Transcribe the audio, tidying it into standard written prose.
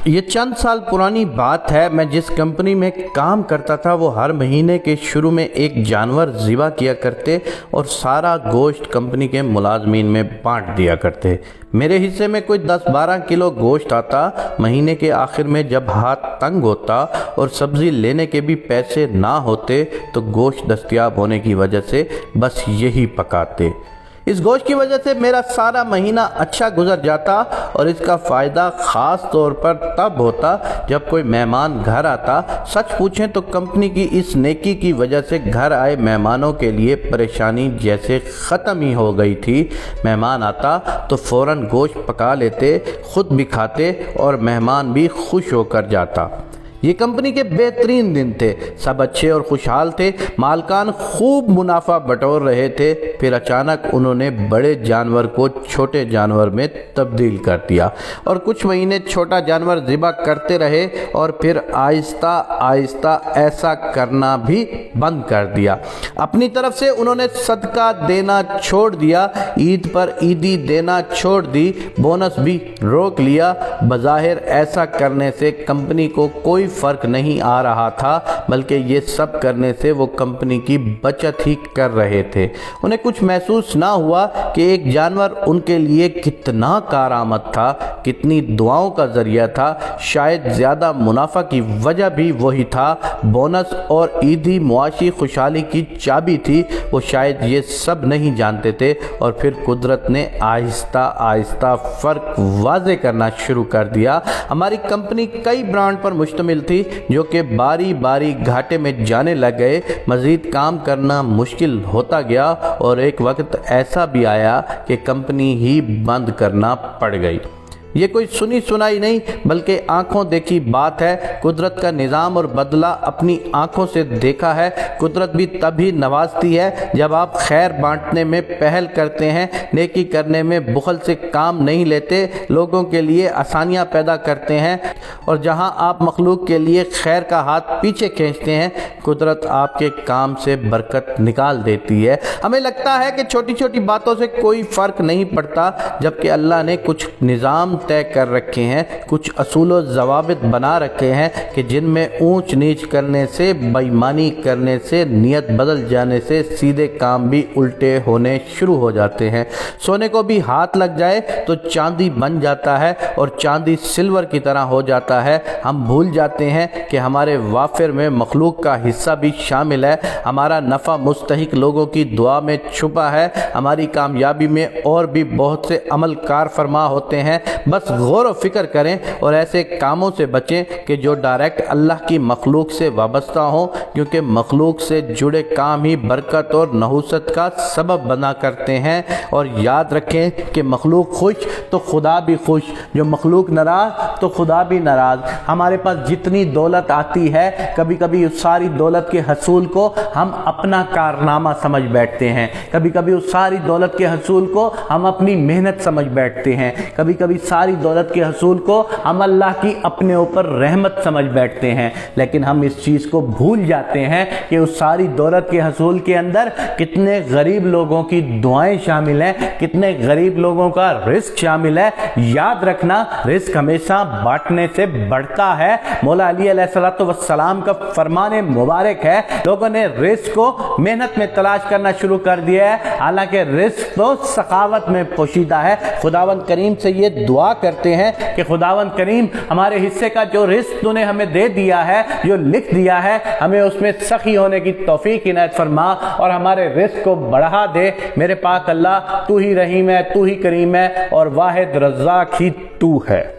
یہ چند سال پرانی بات ہے۔ میں جس کمپنی میں کام کرتا تھا وہ ہر مہینے کے شروع میں ایک جانور ذبح کیا کرتے اور سارا گوشت کمپنی کے ملازمین میں بانٹ دیا کرتے۔ میرے حصے میں کوئی 10-12 کلو گوشت آتا۔ مہینے کے آخر میں جب ہاتھ تنگ ہوتا اور سبزی لینے کے بھی پیسے نہ ہوتے تو گوشت دستیاب ہونے کی وجہ سے بس یہی پکاتے۔ اس گوشت کی وجہ سے میرا سارا مہینہ اچھا گزر جاتا اور اس کا فائدہ خاص طور پر تب ہوتا جب کوئی مہمان گھر آتا۔ سچ پوچھیں تو کمپنی کی اس نیکی کی وجہ سے گھر آئے مہمانوں کے لیے پریشانی جیسے ختم ہی ہو گئی تھی۔ مہمان آتا تو فوراً گوشت پکا لیتے، خود بھی کھاتے اور مہمان بھی خوش ہو کر جاتا۔ یہ کمپنی کے بہترین دن تھے، سب اچھے اور خوشحال تھے، مالکان خوب منافع بٹور رہے تھے۔ پھر اچانک انہوں نے بڑے جانور کو چھوٹے جانور میں تبدیل کر دیا اور کچھ مہینے چھوٹا جانور ذبح کرتے رہے اور پھر آہستہ آہستہ ایسا کرنا بھی بند کر دیا۔ اپنی طرف سے انہوں نے صدقہ دینا چھوڑ دیا، عید پر عیدی دینا چھوڑ دی، بونس بھی روک لیا۔ بظاہر ایسا کرنے سے کمپنی کو کوئی فرق نہیں آ رہا تھا، بلکہ یہ سب کرنے سے وہ کمپنی کی بچت ہی کر رہے تھے۔ انہیں کچھ محسوس نہ ہوا کہ ایک جانور ان کے لیے کتنا کارآمد تھا، کتنی دعاؤں کا ذریعہ تھا۔ شاید زیادہ منافع کی وجہ بھی وہی تھا۔ بونس اور عیدی معاشی خوشحالی کی چابی تھی، وہ شاید یہ سب نہیں جانتے تھے۔ اور پھر قدرت نے آہستہ آہستہ فرق واضح کرنا شروع کر دیا۔ ہماری کمپنی کئی برانڈ پر مشتمل تھی جو کہ باری باری گھاٹے میں جانے لگ گئے، مزید کام کرنا مشکل ہوتا گیا اور ایک وقت ایسا بھی آیا کہ کمپنی ہی بند کرنا پڑ گئی۔ یہ کوئی سنی سنائی نہیں بلکہ آنکھوں دیکھی بات ہے۔ قدرت کا نظام اور بدلہ اپنی آنکھوں سے دیکھا ہے۔ قدرت بھی تبھی نوازتی ہے جب آپ خیر بانٹنے میں پہل کرتے ہیں، نیکی کرنے میں بخل سے کام نہیں لیتے، لوگوں کے لیے آسانیاں پیدا کرتے ہیں، اور جہاں آپ مخلوق کے لیے خیر کا ہاتھ پیچھے کھینچتے ہیں، قدرت آپ کے کام سے برکت نکال دیتی ہے۔ ہمیں لگتا ہے کہ چھوٹی چھوٹی باتوں سے کوئی فرق نہیں پڑتا، جبکہ اللہ نے کچھ نظام طے کر رکھے ہیں، کچھ اصول و ضوابط بنا رکھے ہیں کہ جن میں اونچ نیچ کرنے سے، بے ایمانی کرنے سے، نیت بدل جانے سے سیدھے کام بھی الٹے ہونے شروع ہو جاتے ہیں۔ سونے کو بھی ہاتھ لگ جائے تو چاندی بن جاتا ہے اور چاندی سلور کی طرح ہو جاتا ہے۔ ہم بھول جاتے ہیں کہ ہمارے وافر میں مخلوق کا حصہ بھی شامل ہے، ہمارا نفع مستحق لوگوں کی دعا میں چھپا ہے، ہماری کامیابی میں اور بھی بہت سے عمل کار فرما ہوتے ہیں۔ بس غور و فکر کریں اور ایسے کاموں سے بچیں کہ جو ڈائریکٹ اللہ کی مخلوق سے وابستہ ہوں، کیونکہ مخلوق سے جڑے کام ہی برکت اور نحوست کا سبب بنا کرتے ہیں۔ اور یاد رکھیں کہ مخلوق خوش تو خدا بھی خوش، جو مخلوق ناراض تو خدا بھی ناراض۔ ہمارے پاس جتنی دولت آتی ہے، کبھی کبھی اس ساری دولت کے حصول کو ہم اپنا کارنامہ سمجھ بیٹھتے ہیں، کبھی کبھی اس ساری دولت کے حصول کو ہم اپنی محنت سمجھ بیٹھتے ہیں، کبھی کبھی ساری دولت کے حصول کو ہم اللہ کی اپنے اوپر رحمت سمجھ بیٹھتے ہیں۔ لیکن ہم اس چیز کو بھول جاتے ہیں کہ اس ساری دولت کے حصول کے اندر کتنے غریب لوگوں کی دعائیں شامل ہیں، کتنے غریب لوگوں کا رزق شامل ہے۔ یاد رکھنا، رزق ہمیشہ بانٹنے سے بڑھتا ہے۔ مولا علی علیہ السلام کا فرمان مبارک ہے، لوگوں نے رزق کو محنت میں تلاش کرنا شروع کر دیا ہے، حالانکہ رزق تو سخاوت میں پوشیدہ ہے۔ خداوند کریم سے یہ دعا کرتے ہیں کہ خداوند کریم، ہمارے حصے کا جو رزق تو نے ہمیں دے دیا ہے، جو لکھ دیا ہے، ہمیں اس میں سخی ہونے کی توفیق عنایت فرما اور ہمارے رزق کو بڑھا دے۔ میرے پاک اللہ، تو ہی رحیم ہے، تو ہی کریم ہے اور واحد رزاق ہی تو ہے۔